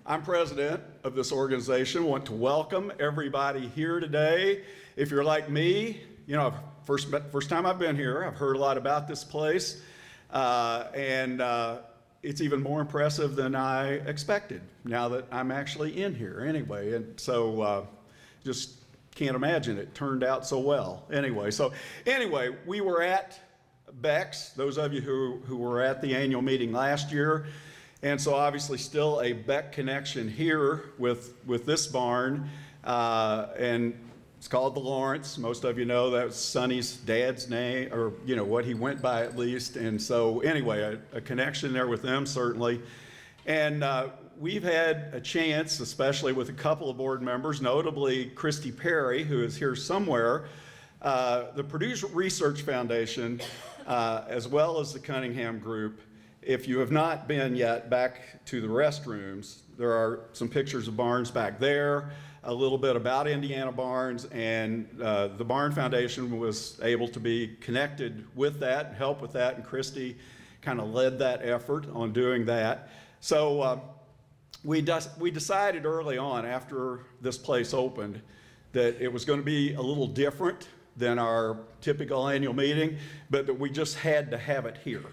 I'm president of this organization. Want to welcome everybody here today. If you're like me, you know, first time I've been here, I've heard a lot about this place, and it's even more impressive than I expected now that I'm actually in here anyway. And so just can't imagine it turned out so well. Anyway, we were at Beck's, those of you who were at the annual meeting last year. And so obviously still a Beck connection here with this barn. And it's called the Lawrence. Most of you know that was Sonny's dad's name, or you know what he went by at least. And so anyway, a connection there with them certainly. And we've had a chance, especially with a couple of board members, notably Christy Perry, who is here somewhere, the Purdue Research Foundation, as well as the Cunningham Group. If you have not been yet back to the restrooms, there are some pictures of barns back there, a little bit about Indiana barns, and the Barn Foundation was able to be connected with that and help with that, and Christy kind of led that effort on doing that. So we decided early on after this place opened that it was going to be a little different than our typical annual meeting, but that we just had to have it here.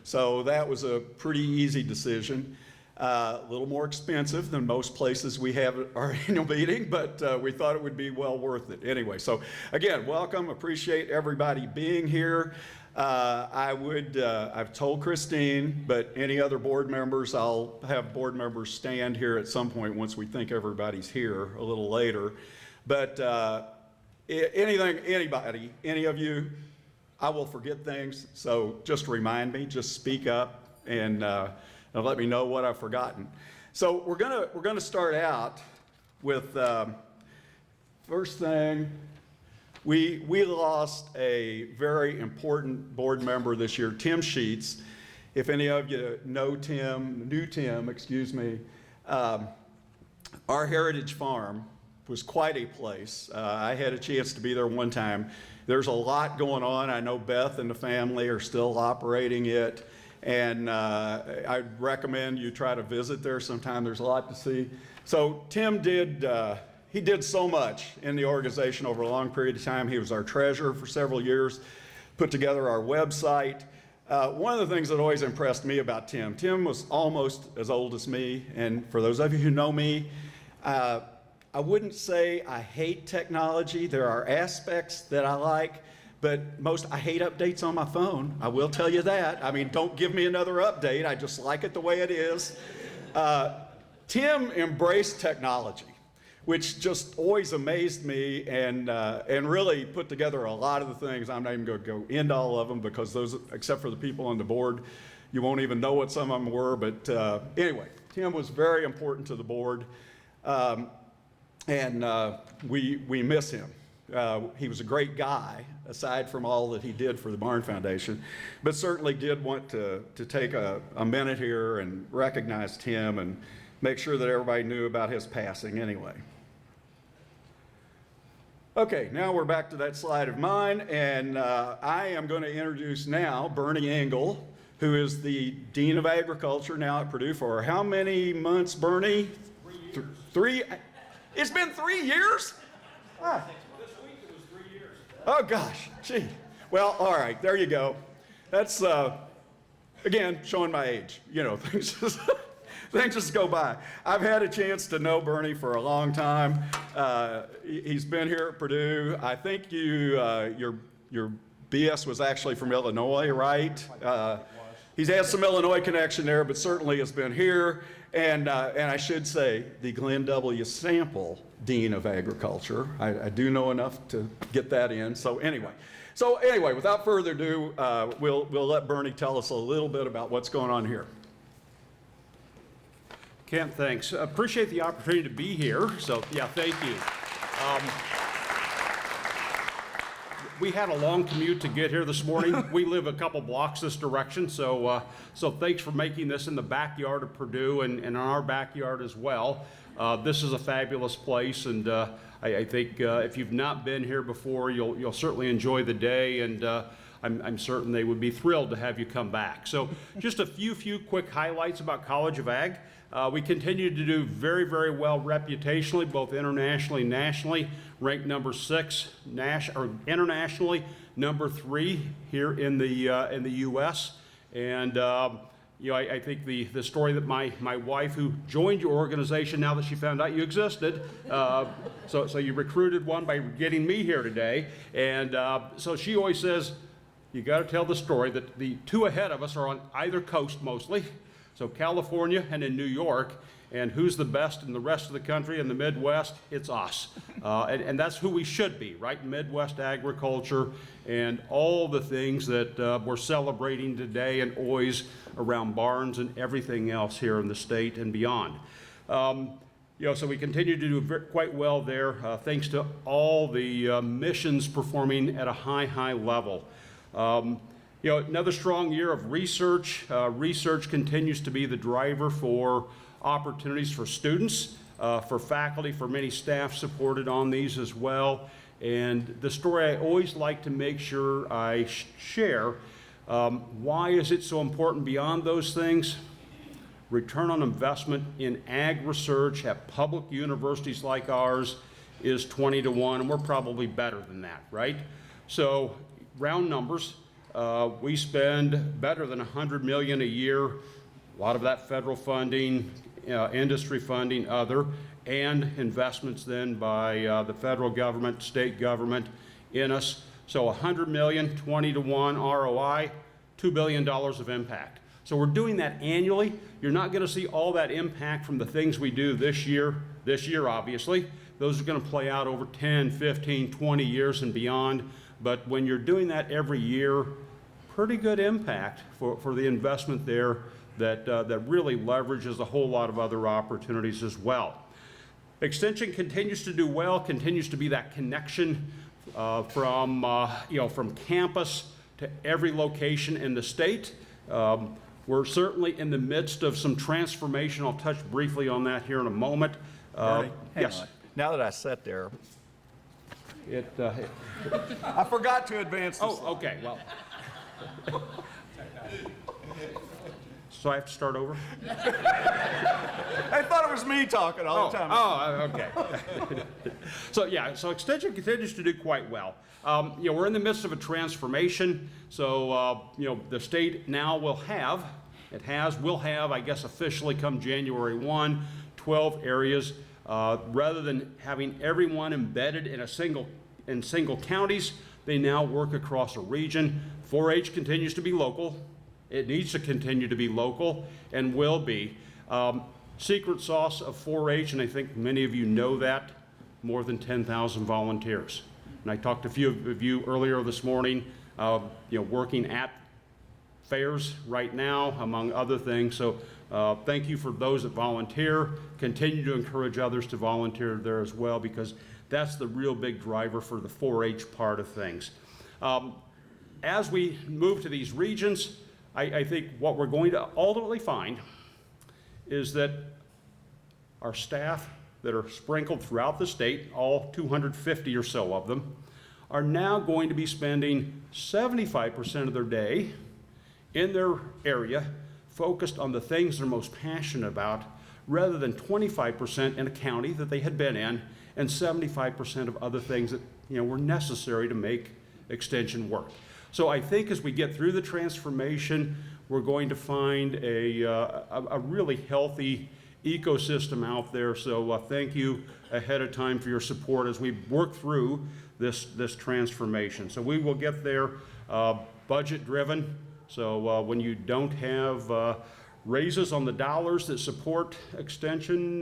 So that was a pretty easy decision. A little more expensive than most places we have our annual meeting, but we thought it would be well worth it. Anyway, so again, welcome, appreciate everybody being here. I've told Christine, but any other board members, I'll have board members stand here at some point once we think everybody's here a little later. But anybody, any of you, I will forget things, so just remind me, just speak up and let me know what I've forgotten. So we're gonna start out with first thing. We lost a very important board member this year, Tim Sheets. If any of you knew Tim, excuse me, our Heritage Farm was quite a place. I had a chance to be there one time. There's a lot going on. I know Beth and the family are still operating it, and I'd recommend you try to visit there sometime. There's a lot to see. So Tim did so much in the organization over a long period of time. He was our treasurer for several years, put together our website. One of the things that always impressed me about Tim was almost as old as me, and for those of you who know me, I wouldn't say I hate technology. There are aspects that I like, but I hate updates on my phone. I will tell you that. I mean, don't give me another update. I just like it the way it is. Tim embraced technology, which just always amazed me and really put together a lot of the things. I'm not even going to go into all of them because those, except for the people on the board, you won't even know what some of them were. But anyway, Tim was very important to the board. And we miss him. He was a great guy, aside from all that he did for the Barn Foundation, but certainly did want to take a minute here and recognize Tim and make sure that everybody knew about his passing anyway. Okay, now we're back to that slide of mine, and I am going to introduce now Bernie Engel, who is the Dean of Agriculture now at Purdue for how many months, Bernie? 3 years. It's been 3 years? Ah. This week it was 3 years. Oh gosh, gee. Well, all right, there you go. That's, again, showing my age. You know, things just go by. I've had a chance to know Bernie for a long time. He's been here at Purdue. I think your BS was actually from Illinois, right? He's had some Illinois connection there, but certainly has been here. And I should say, the Glenn W. Sample Dean of Agriculture. I do know enough to get that in. So anyway, without further ado, we'll let Bernie tell us a little bit about what's going on here. Kent, thanks. Appreciate the opportunity to be here. So yeah, thank you. We had a long commute to get here this morning. We live a couple blocks this direction, so thanks for making this in the backyard of Purdue and in our backyard as well. This is a fabulous place, and I think if you've not been here before, you'll certainly enjoy the day, and I'm certain they would be thrilled to have you come back. So just a few quick highlights about College of Ag. We continue to do very, very well reputationally, both internationally and nationally. Ranked number 6 internationally, number 3 here in the U.S. And I think the story that my wife, who joined your organization now that she found out you existed, so you recruited one by getting me here today, and so she always says, you got to tell the story that the 2 ahead of us are on either coast mostly, so California and in New York, and who's the best in the rest of the country, in the Midwest? It's us. And that's who we should be, right? Midwest agriculture and all the things that we're celebrating today and always around barns and everything else here in the state and beyond. So we continue to do quite well there, thanks to all the missions performing at a high level. Another strong year of research. Research continues to be the driver for opportunities for students, for faculty, for many staff supported on these as well. And the story I always like to make sure I share, why is it so important beyond those things? Return on investment in ag research at public universities like ours is 20 to 1, and we're probably better than that, right? So round numbers, we spend better than $100 million a year, a lot of that federal funding, industry funding, other, and investments then by the federal government, state government in us. So $100 million, 20 to 1 ROI, $2 billion of impact. So we're doing that annually. You're not going to see all that impact from the things we do this year obviously. Those are going to play out over 10, 15, 20 years and beyond. But when you're doing that every year, pretty good impact for the investment there that really leverages a whole lot of other opportunities as well. Extension continues to do well, continues to be that connection from campus to every location in the state. We're certainly in the midst of some transformation. I'll touch briefly on that here in a moment. Bernie, hang Yes. on. Now that I sat there, It, I forgot to advance the slide. okay, well. So I have to start over? I thought it was me talking all the time. Okay. So Extension continues to do quite well. We're in the midst of a transformation. So, the state now will have, I guess officially come January 1, 12 areas. Rather than having everyone embedded in single counties, they now work across a region. 4-H continues to be local. It needs to continue to be local and will be. Secret sauce of 4-H, and I think many of you know that, more than 10,000 volunteers. And I talked to a few of you earlier this morning, working at fairs right now, among other things. So thank you for those that volunteer. Continue to encourage others to volunteer there as well, because that's the real big driver for the 4-H part of things. As we move to these regions, I think what we're going to ultimately find is that our staff that are sprinkled throughout the state, all 250 or so of them, are now going to be spending 75% of their day in their area focused on the things they're most passionate about, rather than 25% in a county that they had been in and 75% of other things that were necessary to make Extension work. So I think as we get through the transformation, we're going to find a really healthy ecosystem out there. So thank you ahead of time for your support as we work through this transformation. So we will get there, budget driven. So when you don't have raises on the dollars that support Extension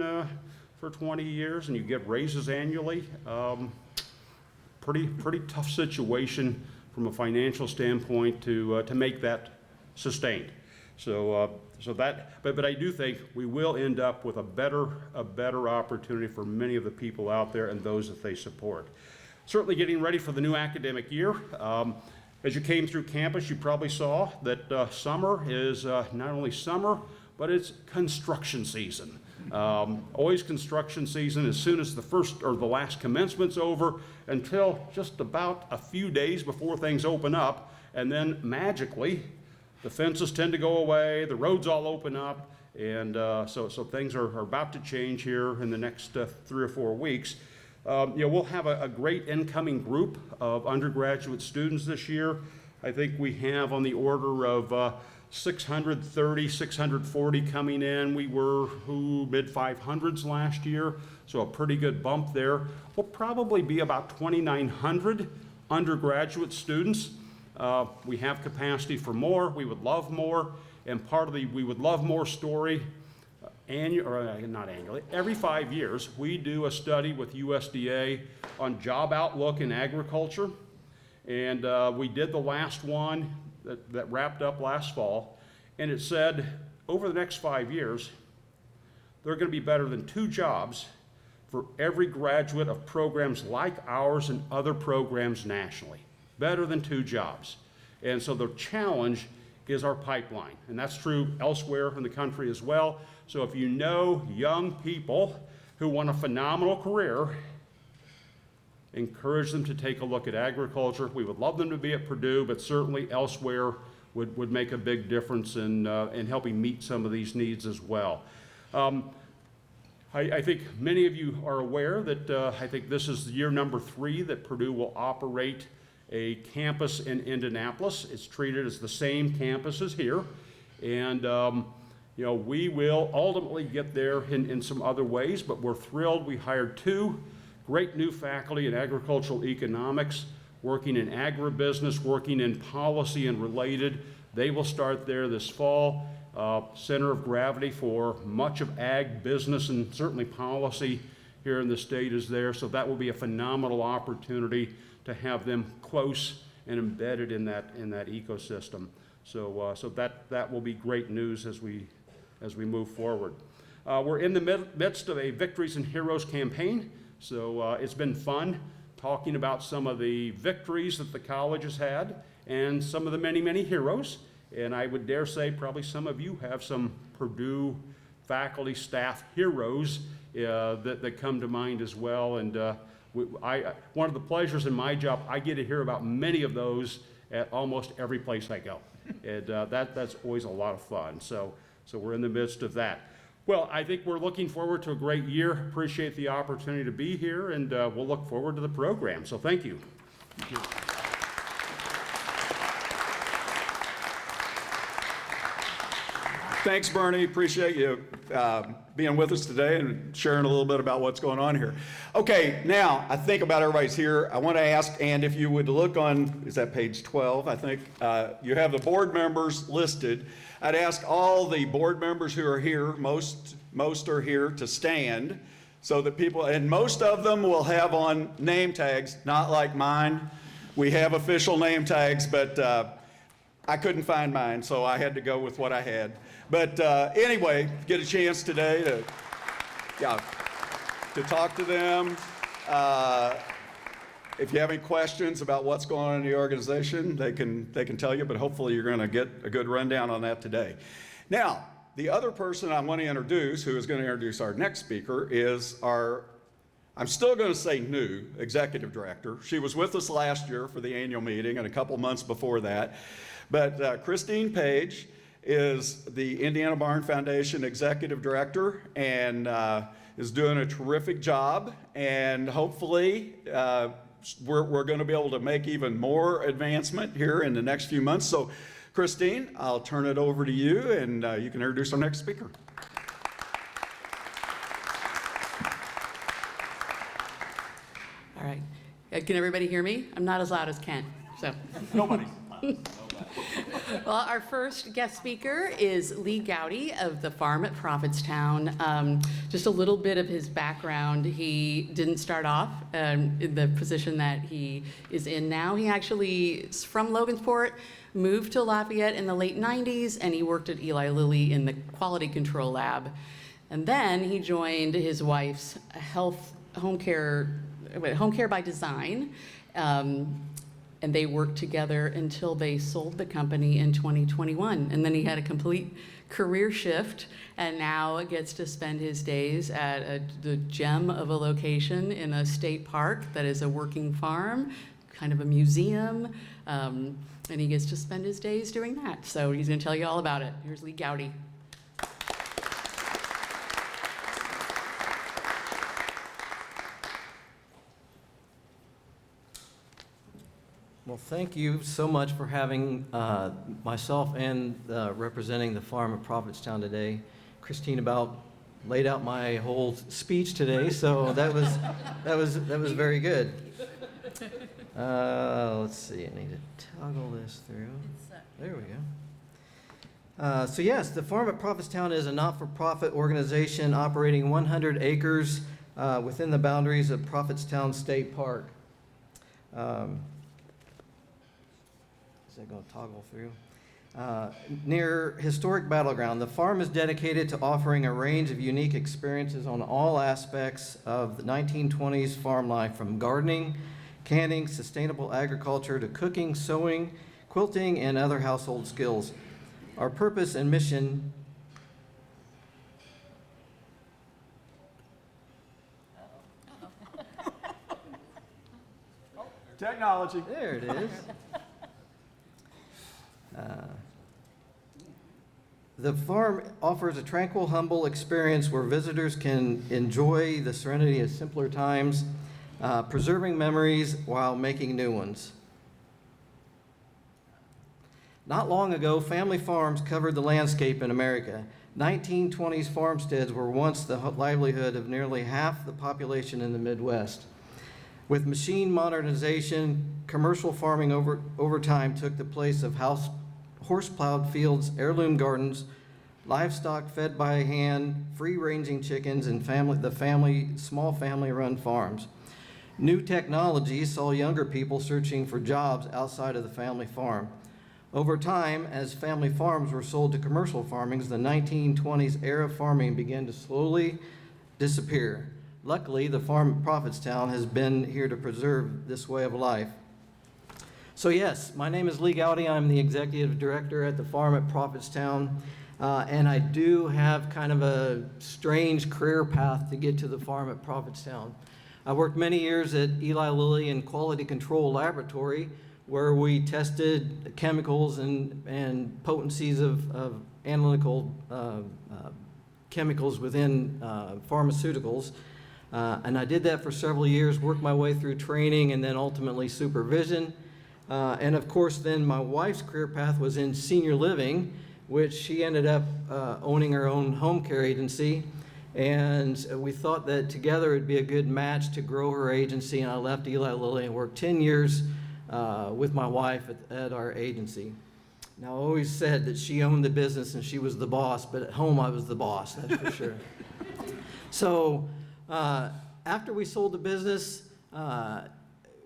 for 20 years and you get raises annually, pretty tough situation from a financial standpoint to make that sustained. But I do think we will end up with a better opportunity for many of the people out there and those that they support. Certainly getting ready for the new academic year. As you came through campus, you probably saw that summer is not only summer, but it's construction season. Always construction season as soon as the first or the last commencement's over until just about a few days before things open up, and then magically the fences tend to go away, the roads all open up, And so things are about to change here in the next 3 or 4 weeks. We'll have a great incoming group of undergraduate students this year. I think we have on the order of 630, 640 coming in. We were mid-500s last year, so a pretty good bump there. We'll probably be about 2,900 undergraduate students. We have capacity for more. We would love more. And part of the we would love more story, not annually, every 5 years, we do a study with USDA on job outlook in agriculture. And we did the last one that wrapped up last fall. And it said, over the next 5 years, there are going to be better than 2 jobs for every graduate of programs like ours and other programs nationally. Better than 2 jobs. And so the challenge is our pipeline. And that's true elsewhere in the country as well. So if you know young people who want a phenomenal career, encourage them to take a look at agriculture. We would love them to be at Purdue, but certainly elsewhere would make a big difference in helping meet some of these needs as well. I think many of you are aware that I think this is year number 3 that Purdue will operate a campus in Indianapolis. It's treated as the same campus as here. And we will ultimately get there in some other ways, but we're thrilled. We hired 2 great new faculty in agricultural economics, working in agribusiness, working in policy and related. They will start there this fall. Center of gravity for much of ag business and certainly policy here in the state is there. So that will be a phenomenal opportunity to have them close and embedded in that ecosystem. So that will be great news as we move forward. We're in the midst of a Victories and Heroes campaign. So it's been fun talking about some of the victories that the college has had and some of the many, many heroes. And I would dare say probably some of you have some Purdue faculty, staff heroes that come to mind as well. And one of the pleasures in my job, I get to hear about many of those at almost every place I go. And that's always a lot of fun. So we're in the midst of that. Well, I think we're looking forward to a great year. Appreciate the opportunity to be here, and we'll look forward to the program. So thank you. Thank you. Thanks, Bernie. Appreciate you being with us today and sharing a little bit about what's going on here. Okay, now I think about everybody's here. I want to ask, and if you would look on, is that page 12, I think? You have the board members listed. I'd ask all the board members who are here, most are here, to stand so that people, and most of them will have on name tags, not like mine. We have official name tags, but I couldn't find mine, so I had to go with what I had. But anyway, get a chance today to talk to them. If you have any questions about what's going on in the organization, they can tell you, but hopefully you're going to get a good rundown on that today. Now, the other person I want to introduce, who is going to introduce our next speaker, is I'm still going to say new executive director. She was with us last year for the annual meeting and a couple months before that. But Christine Page is the Indiana Barn Foundation executive director and is doing a terrific job. And hopefully, we're going to be able to make even more advancement here in the next few months. So, Christine, I'll turn it over to you, and you can introduce our next speaker. All right. Can everybody hear me? I'm not as loud as Kent, so. Nobody. Well, our first guest speaker is Lee Gowdy of the farm at Prophetstown. Just a little bit of his background. He didn't start off in the position that he is in now. He actually is from Logansport, moved to Lafayette in the late 90s, and he worked at Eli Lilly in the quality control lab. And then he joined his wife's home care by design. And they worked together until they sold the company in 2021. And then he had a complete career shift and now gets to spend his days at the gem of a location in a state park that is a working farm, kind of a museum. And he gets to spend his days doing that. So he's going to tell you all about it. Here's Lee Gowdy. Well, thank you so much for having myself and representing the farm of Prophetstown today. Christine about laid out my whole speech today, so that was very good. Let's see, I need to toggle this through. There we go. So yes, the farm at Prophetstown is a not-for-profit organization operating 100 acres within the boundaries of Prophetstown State Park. Is that going to toggle through? Near historic Battleground, the farm is dedicated to offering a range of unique experiences on all aspects of the 1920s farm life, from gardening, canning, sustainable agriculture, to cooking, sewing, quilting, and other household skills. Our purpose and mission Technology. There it is. The farm offers a tranquil, humble experience where visitors can enjoy the serenity of simpler times, preserving memories while making new ones. Not long ago, family farms covered the landscape in America. 1920s farmsteads were once the livelihood of nearly half the population in the Midwest. With machine modernization, commercial farming over time took the place of horse-plowed fields, heirloom gardens, livestock fed by hand, free-ranging chickens, and small family-run farms. New technologies saw younger people searching for jobs outside of the family farm. Over time, as family farms were sold to commercial farmings, the 1920s era of farming began to slowly disappear. Luckily, the farm at Prophetstown has been here to preserve this way of life. So yes, my name is Lee Gowdy. I'm the executive director at the farm at Prophetstown, and I do have kind of a strange career path to get to the farm at Prophetstown. I worked many years at Eli Lilly in Quality Control Laboratory, where we tested chemicals and potencies of analytical chemicals within pharmaceuticals. And I did that for several years, worked my way through training and then ultimately supervision. And of course, then my wife's career path was in senior living, which she ended up owning her own home care agency. And we thought that together it'd be a good match to grow her agency. And I left Eli Lilly and worked 10 years with my wife at our agency. Now, I always said that she owned the business and she was the boss, but at home I was the boss, that's for sure. So after we sold the business,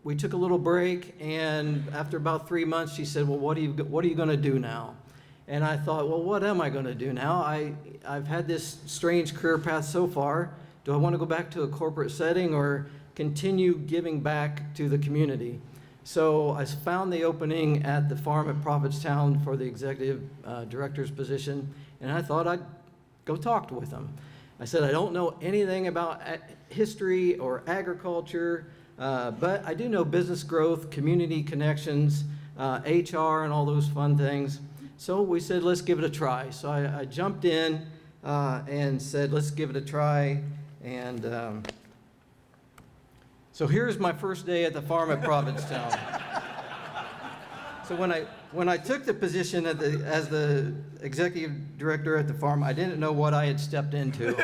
we took a little break, and after about 3 months, she said, well, what are you going to do now? And I thought, well, what am I going to do now? I've had this strange career path so far. Do I want to go back to a corporate setting or continue giving back to the community? So I found the opening at the farm at Prophetstown for the executive director's position, and I thought I'd go talk with them. I said, I don't know anything about history or agriculture, but I do know business growth, community connections, HR, and all those fun things. So we said, let's give it a try. So I jumped in and said, let's give it a try. And so here's my first day at the farm at Prophetstown. So when I took the position as the executive director at the farm, I didn't know what I had stepped into.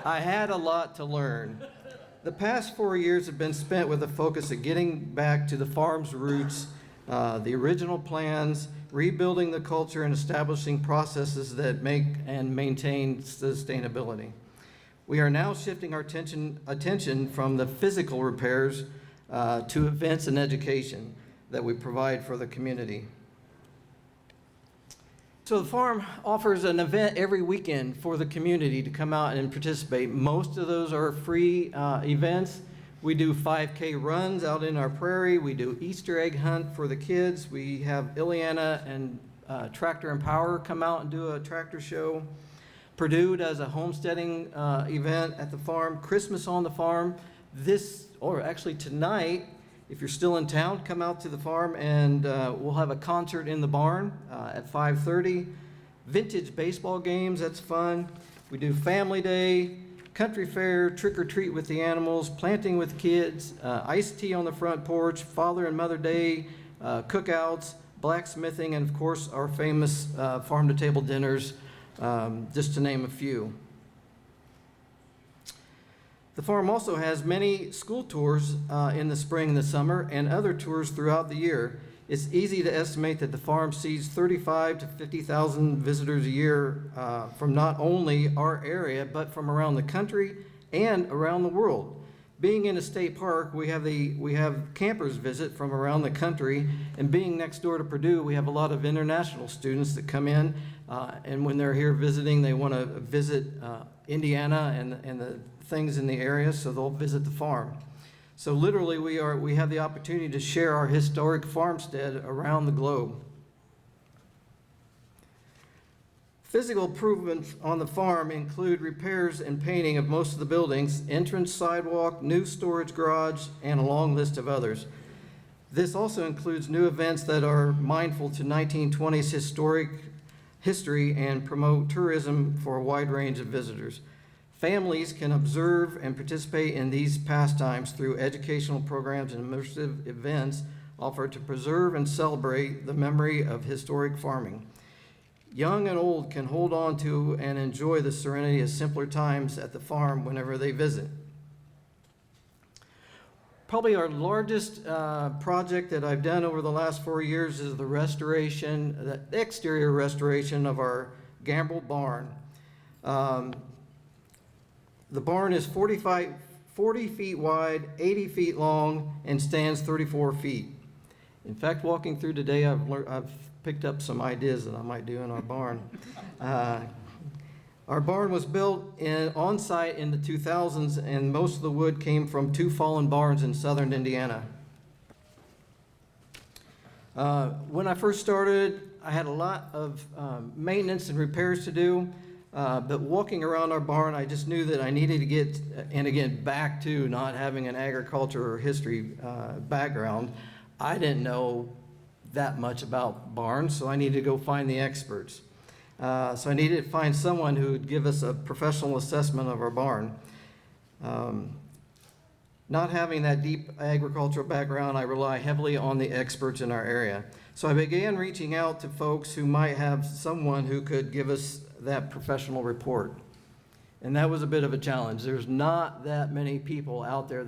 I had a lot to learn. The past 4 years have been spent with a focus of getting back to the farm's roots, the original plans, rebuilding the culture, and establishing processes that make and maintain sustainability. We are now shifting our attention from the physical repairs to events and education that we provide for the community. So the farm offers an event every weekend for the community to come out and participate. Most of those are free events. We do 5K runs out in our prairie. We do Easter egg hunt for the kids. We have Ileana and Tractor and Power come out and do a tractor show. Purdue does a homesteading event at the farm. Christmas on the farm. Actually tonight, if you're still in town, come out to the farm and we'll have a concert in the barn at 5:30. Vintage baseball games, that's fun. We do family day. country fair, trick or treat with the animals, planting with kids, iced tea on the front porch, Father and Mother Day, cookouts, blacksmithing, and of course our famous farm-to-table dinners, just to name a few. The farm also has many school tours in the spring and the summer and other tours throughout the year. It's easy to estimate that the farm sees 35 to 50,000 visitors a year from not only our area, but from around the country and around the world. Being in a state park, we have campers visit from around the country, and being next door to Purdue, we have a lot of international students that come in, and when they're here visiting, they want to visit Indiana and the things in the area, so they'll visit the farm. So literally, we have the opportunity to share our historic farmstead around the globe. Physical improvements on the farm include repairs and painting of most of the buildings, entrance sidewalk, new storage garage, and a long list of others. This also includes new events that are mindful to 1920s history and promote tourism for a wide range of visitors. Families can observe and participate in these pastimes through educational programs and immersive events offered to preserve and celebrate the memory of historic farming. Young and old can hold on to and enjoy the serenity of simpler times at the farm whenever they visit. Probably our largest project that I've done over the last 4 years is the exterior restoration of our Gambrel barn. The barn is 40 feet wide, 80 feet long, and stands 34 feet. In fact, walking through today, I've picked up some ideas that I might do in our barn. Our barn was built on site in the 2000s, and most of the wood came from 2 fallen barns in southern Indiana. When I first started, I had a lot of maintenance and repairs to do. But walking around our barn, I just knew that I needed to get, and again, back to not having an agriculture or history background. I didn't know that much about barns, so I needed to go find the experts. So I needed to find someone who would give us a professional assessment of our barn. Not having that deep agricultural background, I rely heavily on the experts in our area. So I began reaching out to folks who might have someone who could give us that professional report. And that was a bit of a challenge. There's not that many people out there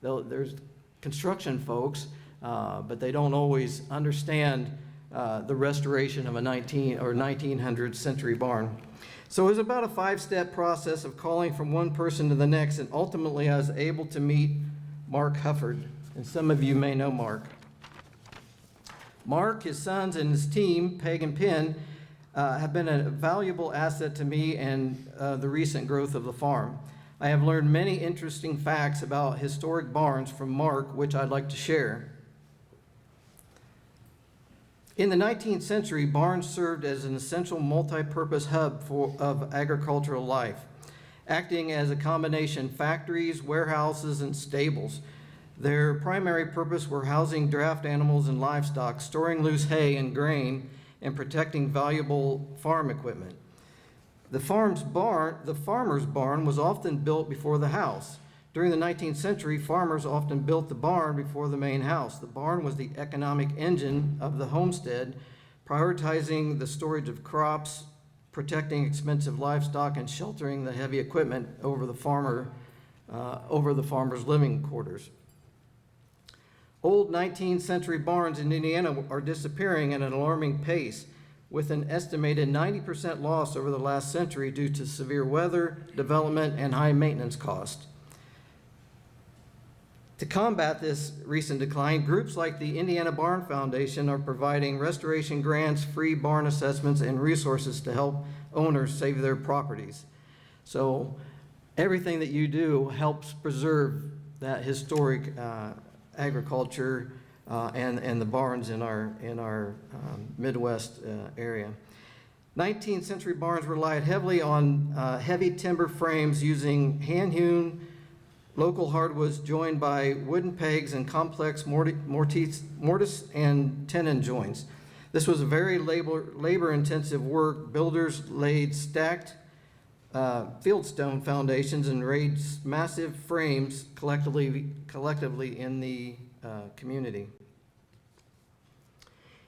there's construction folks, but they don't always understand the restoration of a 1900 century barn. So it was about a 5-step process of calling from one person to the next, and ultimately I was able to meet Mark Hufford. And some of you may know Mark. Mark, his sons, and his team, Peg and Penn, have been a valuable asset to me and the recent growth of the farm. I have learned many interesting facts about historic barns from Mark, which I'd like to share. In the 19th century, barns served as an essential multi-purpose hub of agricultural life, acting as a combination factories, warehouses, and stables. Their primary purpose were housing draft animals and livestock, storing loose hay and grain, and protecting valuable farm equipment. The farmer's barn was often built before the house. During the 19th century, farmers often built the barn before the main house. The barn was the economic engine of the homestead, prioritizing the storage of crops, protecting expensive livestock, and sheltering the heavy equipment over the farmer's living quarters. Old 19th century barns in Indiana are disappearing at an alarming pace, with an estimated 90% loss over the last century due to severe weather, development, and high maintenance costs. To combat this recent decline, groups like the Indiana Barn Foundation are providing restoration grants, free barn assessments, and resources to help owners save their properties. So everything that you do helps preserve that historic agriculture and the barns in our Midwest area. 19th century barns relied heavily on heavy timber frames using hand-hewn local hardwoods joined by wooden pegs and complex mortise and tenon joints. This was a very labor-intensive work. Builders laid stacked fieldstone foundations and raised massive frames collectively in the community.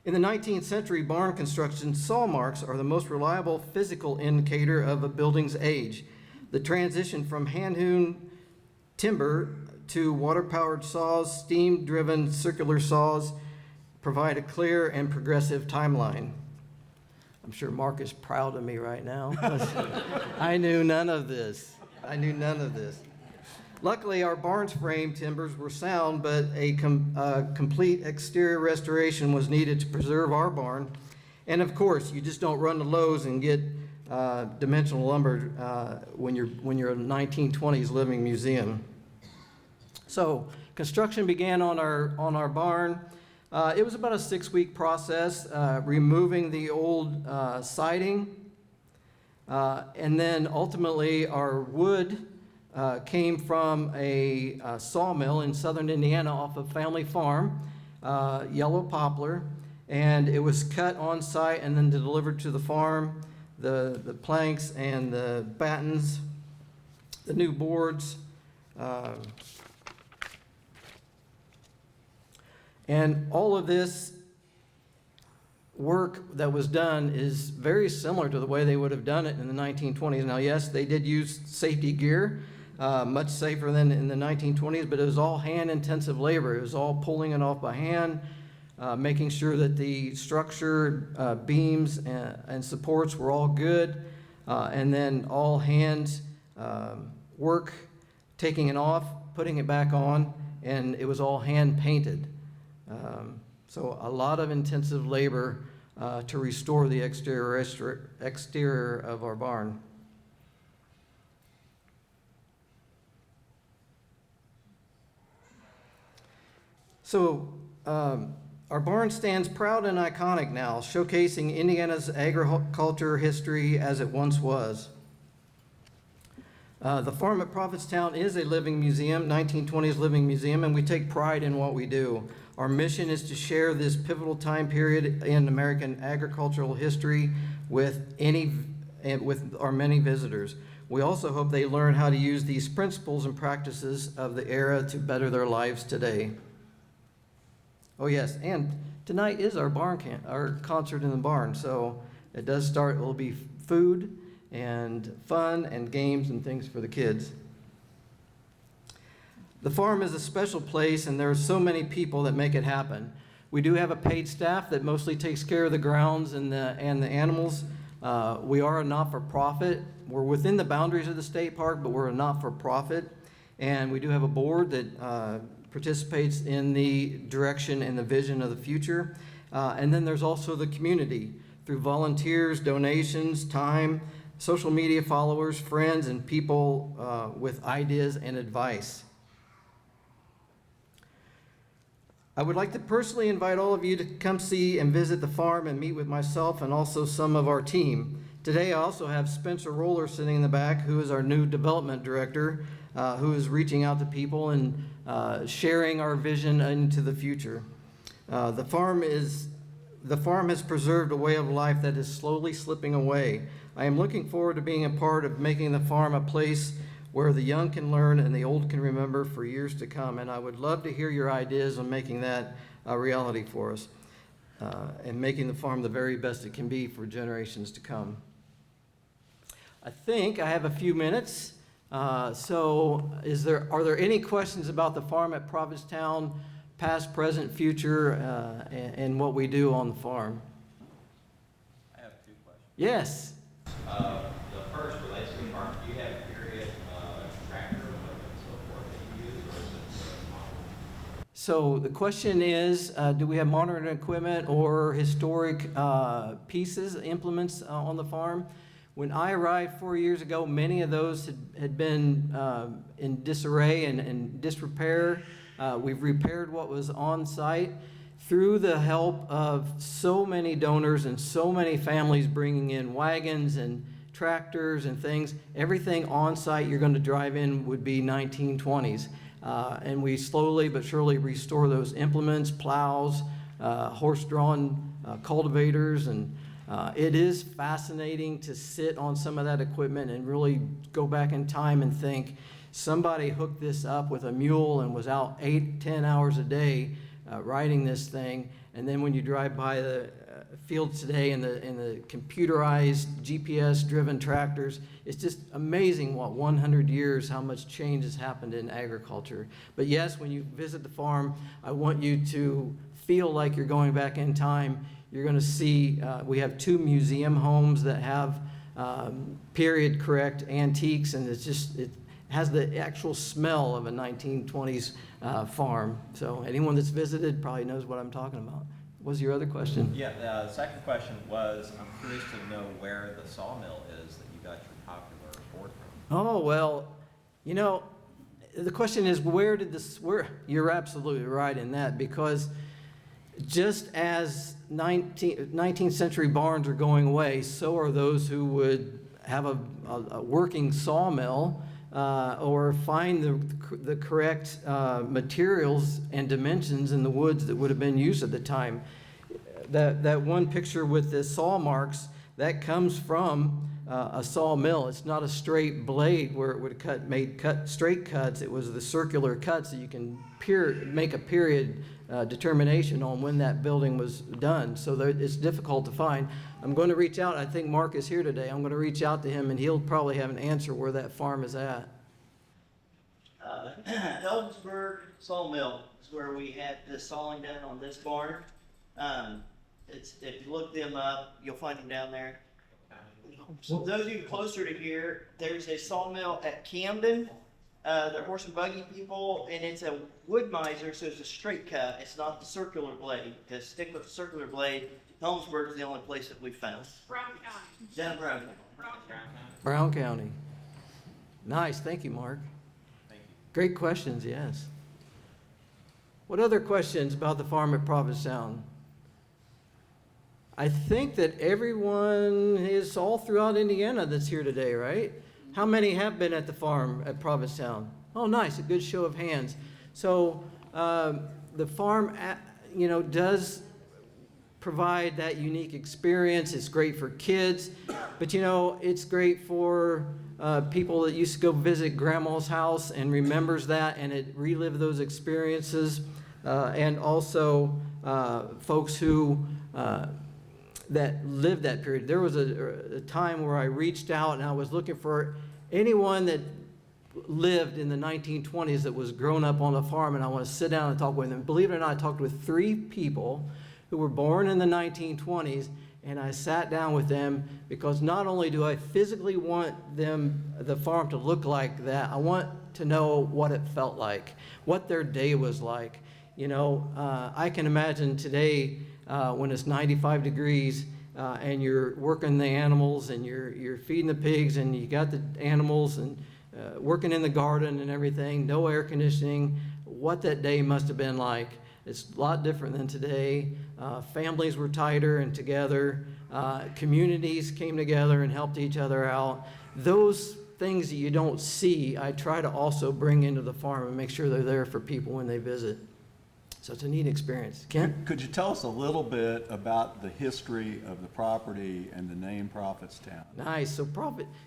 In the 19th century, barn construction saw marks are the most reliable physical indicator of a building's age. The transition from hand-hewn timber to water-powered saws, steam-driven circular saws provide a clear and progressive timeline. I'm sure Mark is proud of me right now. I knew none of this. Luckily, our barn's frame timbers were sound, but a complete exterior restoration was needed to preserve our barn. And of course, you just don't run to Lowe's and get dimensional lumber when you're a 1920s living museum. So construction began on our barn. It was about a 6-week process, removing the old siding, and then ultimately our wood came from a sawmill in southern Indiana off of Family Farm, yellow poplar, and it was cut on site and then delivered to the farm. The planks and the battens, the new boards, and all of this work that was done is very similar to the way they would have done it in the 1920s. Now, yes, they did use safety gear, much safer than in the 1920s, but it was all hand-intensive labor. It was all pulling it off by hand, making sure that the structure, beams, and supports were all good, and then all hands work, taking it off, putting it back on, and it was all hand-painted. So a lot of intensive labor to restore the exterior of our barn. So our barn stands proud and iconic now, showcasing Indiana's agriculture history as it once was. The farm at Prophetstown is a living museum, 1920s living museum, and we take pride in what we do. Our mission is to share this pivotal time period in American agricultural history with our many visitors. We also hope they learn how to use these principles and practices of the era to better their lives today. Oh yes, and tonight is our concert in the barn, so it does start. It will be food and fun and games and things for the kids. The farm is a special place, and there are so many people that make it happen. We do have a paid staff that mostly takes care of the grounds and the animals. We are a not-for-profit. We're within the boundaries of the state park, but we're a not-for-profit. And we do have a board that participates in the direction and the vision of the future. And then there's also the community through volunteers, donations, time, social media followers, friends, and people with ideas and advice. I would like to personally invite all of you to come see and visit the farm and meet with myself and also some of our team. Today I also have Spencer Roller sitting in the back, who is our new development director, who is reaching out to people and sharing our vision into the future. The farm has preserved a way of life that is slowly slipping away. I am looking forward to being a part of making the farm a place where the young can learn and the old can remember for years to come. And I would love to hear your ideas on making that a reality for us and making the farm the very best it can be for generations to come. I think I have a few minutes. So are there any questions about the farm at Prophetstown, past, present, future, and what we do on the farm? I have 2 questions. Yes. The first relates to the farm. Do you have period tractor equipment and so forth that you use, or is it modern? So the question is, do we have modern equipment or historic pieces, implements on the farm? When I arrived 4 years ago, many of those had been in disarray and disrepair. We've repaired what was on site through the help of so many donors and so many families bringing in wagons and tractors and things. Everything on site you're going to drive in would be 1920s. And we slowly but surely restore those implements, plows, horse-drawn cultivators, and It is fascinating to sit on some of that equipment and really go back in time and think, somebody hooked this up with a mule and was out 8-10 hours a day riding this thing. And then when you drive by the fields today and the computerized GPS-driven tractors, it's just amazing what 100 years, how much change has happened in agriculture. But yes, when you visit the farm, I want you to feel like you're going back in time. You're going to see, we have 2 museum homes that have period correct antiques, and it has the actual smell of a 1920s farm. So anyone that's visited probably knows what I'm talking about. What was your other question? Yeah, the second question was, I'm curious to know where the sawmill is that you got your popular board from. Oh, well, you know, the question is, you're absolutely right in that, because just as 19th century barns are going away, so are those who would have a working sawmill or find the correct materials and dimensions in the woods that would have been used at the time. That one picture with the saw marks, that comes from a sawmill. It's not a straight blade where it would cut straight cuts. It was the circular cuts that you can make a period determination on when that building was done. So it's difficult to find. I'm going to reach out. I think Mark is here today. I'm going to reach out to him, and he'll probably have an answer where that farm is at. Helmsburg Sawmill is where we had the sawing done on this barn. If you look them up, you'll find them down there. So those of you closer to here, there's a sawmill at Camden. They're horse and buggy people, and it's a wood miser, so it's a straight cut. It's not the circular blade. To stick with the circular blade, Helmsburg is the only place that we found. Brown County. Down Brown. Brown County. Nice. Thank you, Mark. Thank you. Great questions, yes. What other questions about the farm at Provincetown? I think that everyone is all throughout Indiana that's here today, right? How many have been at the farm at Provincetown? Oh, nice, a good show of hands. So the farm, does provide that unique experience. It's great for kids, but it's great for people that used to go visit grandma's house and remembers that, and it relive those experiences, and also folks who that lived that period. There was a time where I reached out and I was looking for anyone that lived in the 1920s that was grown up on a farm, and I want to sit down and talk with them. Believe it or not, I talked with 3 people who were born in the 1920s, and I sat down with them because not only do I physically want the farm to look like that, I want to know what it felt like, what their day was like. I can imagine today when it's 95 degrees and you're working the animals and you're feeding the pigs and you got the animals and working in the garden and everything, no air conditioning, what that day must have been like. It's a lot different than today. Families were tighter and together. Communities came together and helped each other out. Those things that you don't see, I try to also bring into the farm and make sure they're there for people when they visit. So it's a neat experience. Kent? Could you tell us a little bit about the history of the property and the name Prophetstown? Nice. So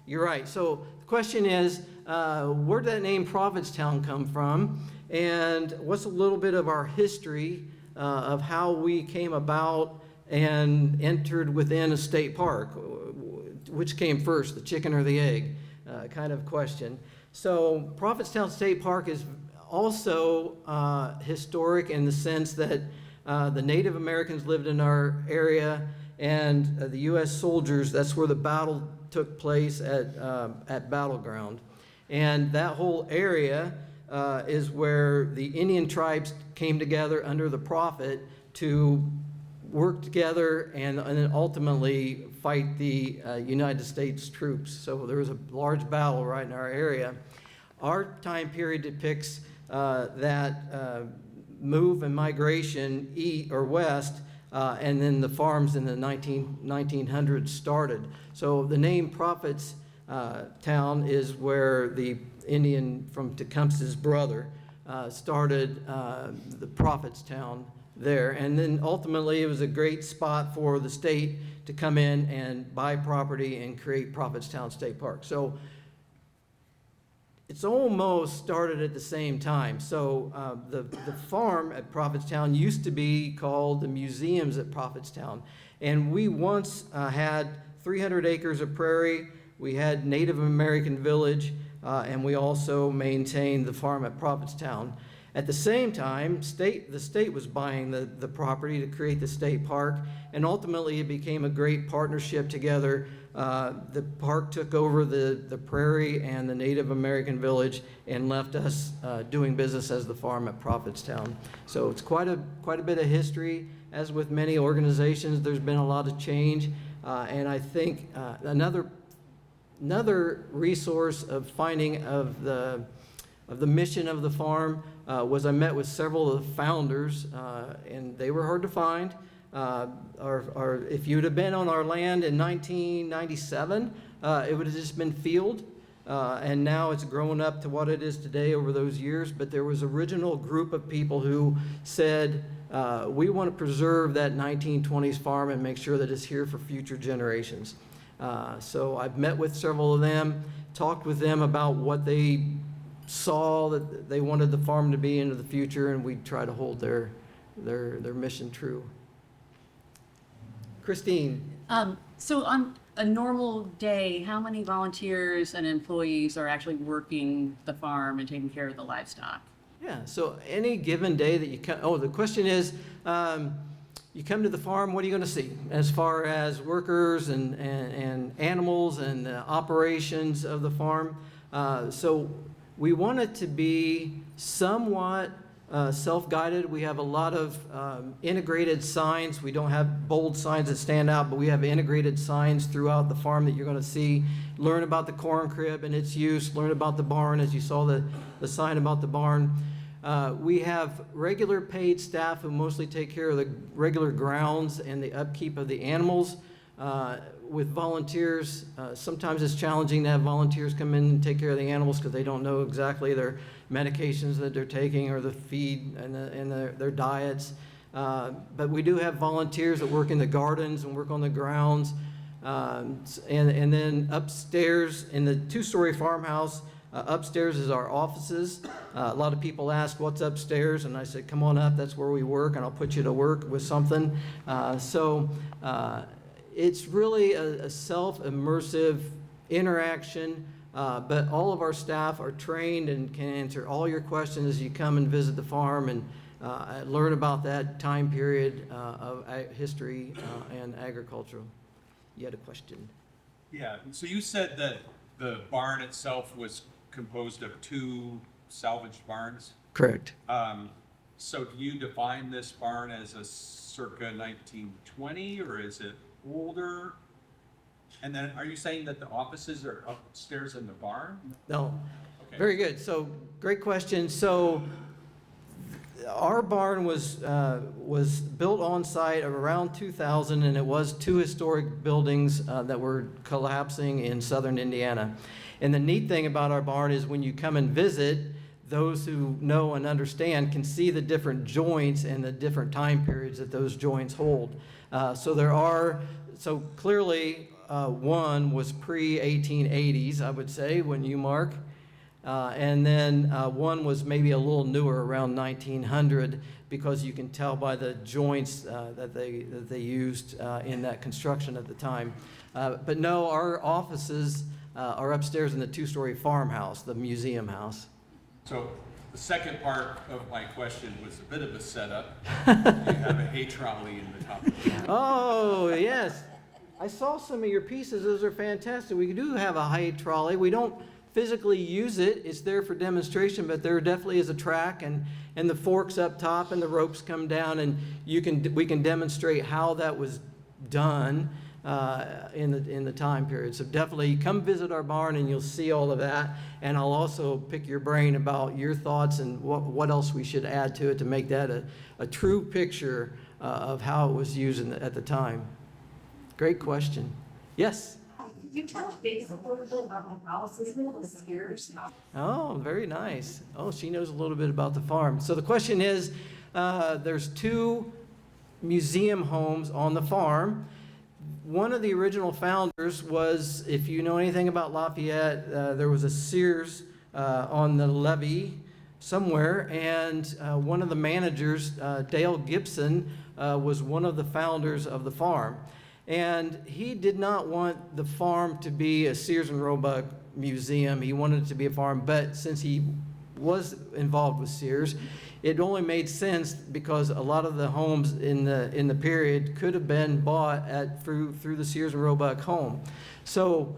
you're right. So the question is, where did that name Prophetstown come from? And what's a little bit of our history of how we came about and entered within a state park? Which came first, the chicken or the egg kind of question. So Prophetstown State Park is also historic in the sense that the Native Americans lived in our area, and the U.S. soldiers, that's where the battle took place at Battleground. And that whole area is where the Indian tribes came together under the prophet to work together and then ultimately fight the United States troops. So there was a large battle right in our area. Our time period depicts that move and migration east or west, and then the farms in the 1900s started. So the name Prophet's Town is where the Indian from Tecumseh's brother started the Prophet's Town there. And then ultimately, it was a great spot for the state to come in and buy property and create Prophetstown State Park. So it's almost started at the same time. So the farm at Prophetstown used to be called the Museums at Prophetstown. And we once had 300 acres of prairie. We had Native American village, and we also maintained the farm at Prophetstown. At the same time, the state was buying the property to create the state park, and ultimately it became a great partnership together. The park took over the prairie and the Native American village and left us doing business as the farm at Prophetstown. So it's quite a bit of history. As with many organizations, there's been a lot of change, and I think another resource of finding of the mission of the farm was I met with several of the founders, and they were hard to find. If you'd have been on our land in 1997, it would have just been field, and now it's grown up to what it is today over those years. But there was an original group of people who said, we want to preserve that 1920s farm and make sure that it's here for future generations. So I've met with several of them, talked with them about what they saw that they wanted the farm to be into the future, and we try to hold their mission true. Christine. So on a normal day, how many volunteers and employees are actually working the farm and taking care of the livestock? Yeah, so any given day that you come, the question is, you come to the farm, what are you going to see as far as workers and animals and the operations of the farm? So we want it to be somewhat self-guided. We have a lot of integrated signs. We don't have bold signs that stand out, but we have integrated signs throughout the farm that you're going to see. Learn about the corn crib and its use. Learn about the barn, as you saw the sign about the barn. We have regular paid staff who mostly take care of the regular grounds and the upkeep of the animals. With volunteers, sometimes it's challenging to have volunteers come in and take care of the animals because they don't know exactly their medications that they're taking or the feed and their diets. But we do have volunteers that work in the gardens and work on the grounds. And then upstairs in the two-story farmhouse, upstairs is our offices. A lot of people ask, what's upstairs? And I said, come on up, that's where we work, and I'll put you to work with something. It's really a self-immersive interaction, but all of our staff are trained and can answer all your questions as you come and visit the farm and learn about that time period of history and agricultural. You had a question? Yeah, so you said that the barn itself was composed of 2 salvaged barns? Correct. So do you define this barn as a circa 1920, or is it older? And then are you saying that the offices are upstairs in the barn? No. Okay. Very good. So great question. So our barn was built on site around 2000, and it was 2 historic buildings that were collapsing in southern Indiana. And the neat thing about our barn is when you come and visit, those who know and understand can see the different joints and the different time periods that those joints hold. So clearly one was pre-1880s, I would say, when you mark. And then one was maybe a little newer, around 1900, because you can tell by the joints that they used in that construction at the time. But no, our offices are upstairs in the 2-story farmhouse, the museum house. So the second part of my question was a bit of a setup. You have a hay trolley in the top of the barn. Oh, yes. I saw some of your pieces. Those are fantastic. We do have a hay trolley. We don't physically use it. It's there for demonstration, but there definitely is a track and the forks up top and the ropes come down, and we can demonstrate how that was done in the time period. So definitely come visit our barn and you'll see all of that. And I'll also pick your brain about your thoughts and what else we should add to it to make that a true picture of how it was used at the time. Great question. Yes? You tell me a little bit about my house, it's a little scary. Oh, very nice. Oh, she knows a little bit about the farm. So the question is, there's 2 museum homes on the farm. One of the original founders was, if you know anything about Lafayette, there was a Sears on the levee somewhere, and one of the managers, Dale Gibson, was one of the founders of the farm. And he did not want the farm to be a Sears and Roebuck museum. He wanted it to be a farm, but since he was involved with Sears, it only made sense because a lot of the homes in the period could have been bought through the Sears and Roebuck home. So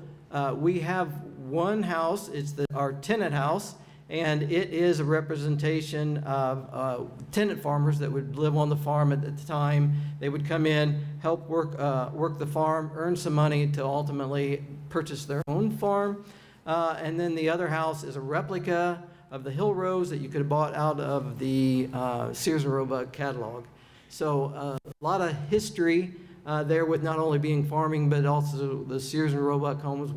we have one house. It's our tenant house, and it is a representation of tenant farmers that would live on the farm at the time. They would come in, help work the farm, earn some money to ultimately purchase their own farm. And then the other house is a replica of the Hill Rose that you could have bought out of the Sears and Roebuck catalog. So a lot of history there with not only being farming, but also the Sears and Roebuck homes.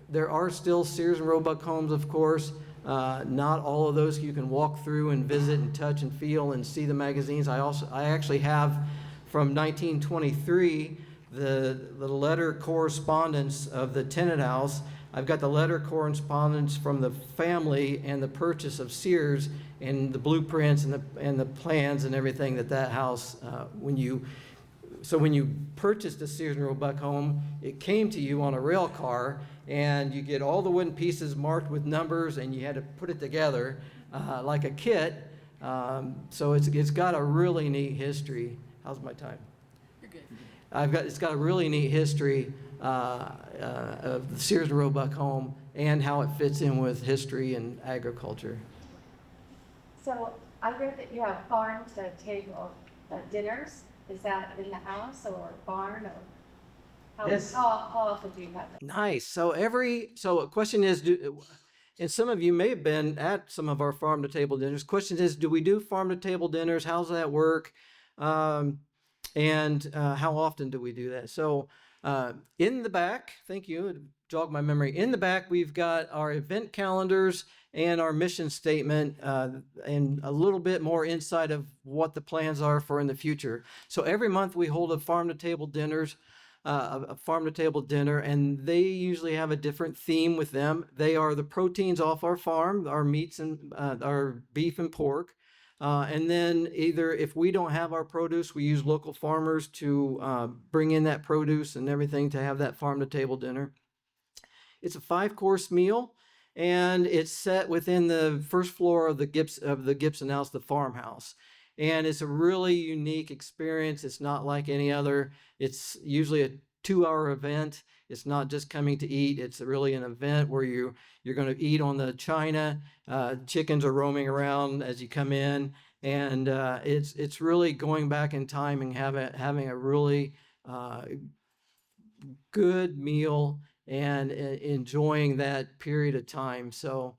There are still Sears and Roebuck homes, of course. Not all of those you can walk through and visit and touch and feel and see the magazines. I actually have from 1923 the letter correspondence of the tenant house. I've got the letter correspondence from the family and the purchase of Sears and the blueprints and the plans and everything that house, when you purchased a Sears and Roebuck home, it came to you on a rail car, and you get all the wooden pieces marked with numbers, and you had to put it together like a kit. So it's got a really neat history. How's my time? You're good. It's got a really neat history of the Sears and Roebuck home and how it fits in with history and agriculture. So I read that you have farm to table dinners. Is that in the house or barn or how, Yes. how often do you have that? Nice. So a question is, and some of you may have been at some of our farm to table dinners. Question is, do we do farm to table dinners? How's that work? And how often do we do that? So in the back, thank you, it jogged my memory. In the back, we've got our event calendars and our mission statement and a little bit more insight of what the plans are for in the future. So every month we hold a farm to table dinners, a farm to table dinner, and they usually have a different theme with them. They are the proteins off our farm, our meats and our beef and pork. And then either if we don't have our produce, we use local farmers to bring in that produce and everything to have that farm to table dinner. It's a 5-course meal, and it's set within the first floor of the Gibson House, the farmhouse. And it's a really unique experience. It's not like any other. It's usually a 2-hour event. It's not just coming to eat. It's really an event where you're going to eat on the china. Chickens are roaming around as you come in, and it's really going back in time and having a really good meal and enjoying that period of time. So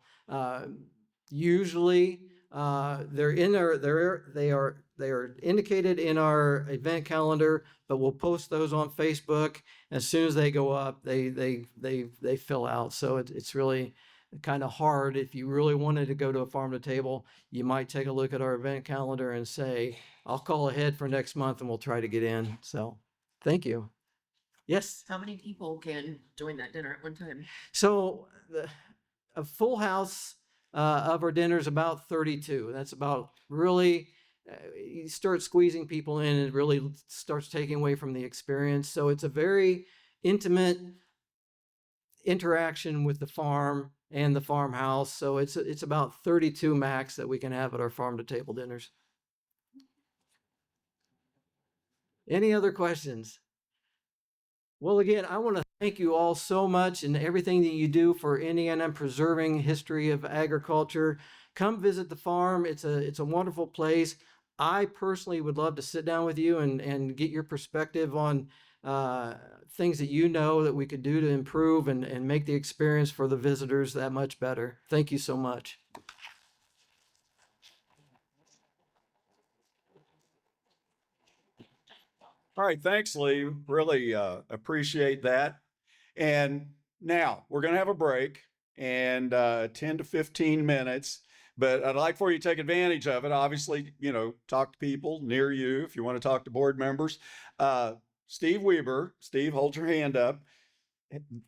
usually they're in they are indicated in our event calendar, but we'll post those on Facebook. As soon as they go up, they fill out. So it's really kind of hard. If you really wanted to go to a farm to table, you might take a look at our event calendar and say, I'll call ahead for next month and we'll try to get in. So thank you. Yes. How many people can join that dinner at one time? So a full house of our dinner is about 32. That's about really, you start squeezing people in, it really starts taking away from the experience. So it's a very intimate interaction with the farm and the farmhouse. So it's about 32 max that we can have at our farm to table dinners. Any other questions? Well, again, I want to thank you all so much and everything that you do for Indiana preserving history of agriculture. Come visit the farm. It's a wonderful place. I personally would love to sit down with you and get your perspective on things that you know that we could do to improve and make the experience for the visitors that much better. Thank you so much. All right, thanks, Lee. Really appreciate that. And now we're going to have a break and 10 to 15 minutes. but I'd like for you to take advantage of it. Obviously, talk to people near you if you want to talk to board members. Steve Weber, Steve, hold your hand up,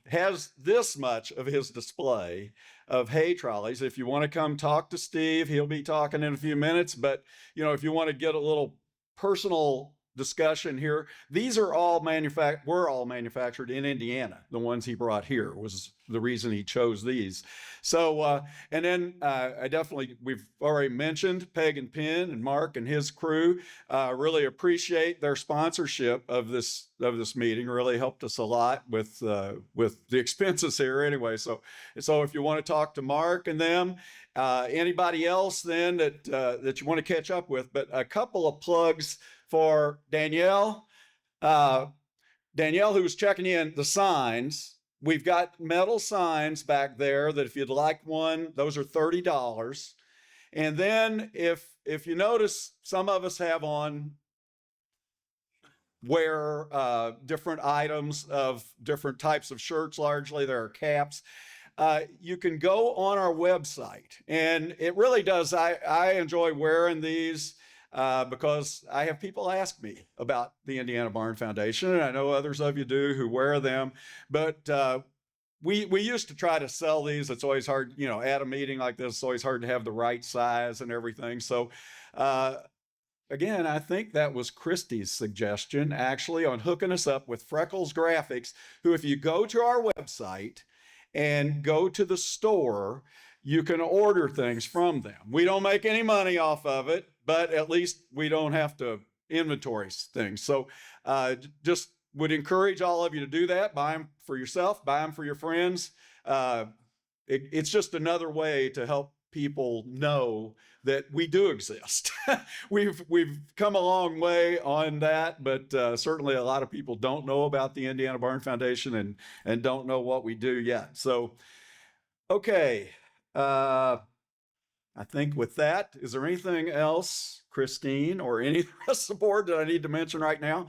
has this much of his display of hay trolleys. If you want to come talk to Steve, he'll be talking in a few minutes. But, if you want to get a little personal discussion here, these are all were all manufactured in Indiana. The ones he brought here was the reason he chose these. So, and then we've already mentioned Peg and Penn and Mark and his crew. Really appreciate their sponsorship of this meeting. Really helped us a lot with the expenses here anyway. So if you want to talk to Mark and them, anybody else then that you want to catch up with, but a couple of plugs for Danielle. Danielle, who's checking in the signs. We've got metal signs back there that if you'd like one, those are $30. And then if you notice, some of us have on wear different items of different types of shirts. Largely, there are caps. You can go on our website, and it really does. I enjoy wearing these because I have people ask me about the Indiana Barn Foundation, and I know others of you do who wear them. But we used to try to sell these. It's always hard, at a meeting like this, it's always hard to have the right size and everything. So again, I think that was Christy's suggestion, actually, on hooking us up with Freckles Graphics, who, if you go to our website and go to the store, you can order things from them. We don't make any money off of it, but at least we don't have to inventory things. So just would encourage all of you to do that. Buy them for yourself, buy them for your friends. It's just another way to help people know that we do exist. We've come a long way on that, but certainly a lot of people don't know about the Indiana Barn Foundation and don't know what we do yet. So, okay. I think with that, is there anything else, Christine, or any of the rest of the board that I need to mention right now?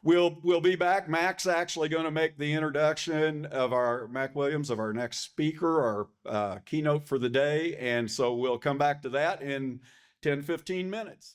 We'll be back. Mac's actually going to make the introduction of Mac Williams, of our next speaker, our keynote for the day. And so we'll come back to that in 10, 15 minutes.